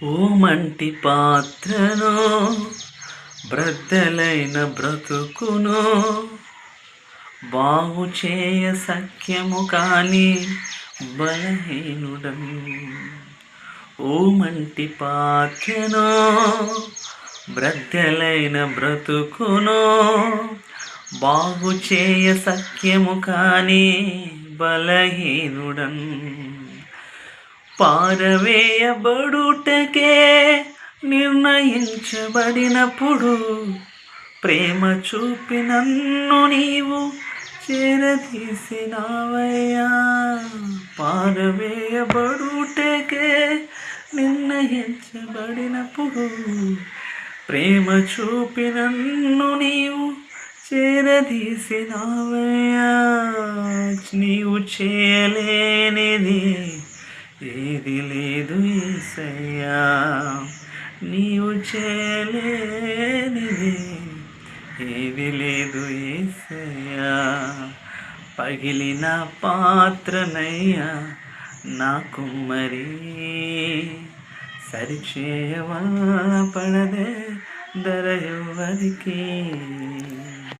ఓ మంటి పాత్రను బ్రద్దలైన బ్రతుకును బాగు చేయ సఖ్యము కాని బలహీనుడను. ఓ మంటి పాత్రను బ్రద్దలైన బ్రతుకును బాగు చేయ సఖ్యము కాని బలహీనుడను. పారవేయబడుటకే నిర్ణయించబడినప్పుడు ప్రేమ చూపి నన్ను నీవు చేరదీసినావయ్యా. పారవేయబడుటకే నిర్ణయించబడినప్పుడు ప్రేమ చూపి నన్ను నీవు చేరదీసినావయ్యా. నీవు చేయలేనిది ఏది లేదు యేసయ్యా, నీవు చేయలేనిది ఏది లేదు యేసయ్యా. పగిలిన పాత్రనయ్యా నా కుమ్మరి, సరిచేయవా పడదే ధర ఎవ్వరికి.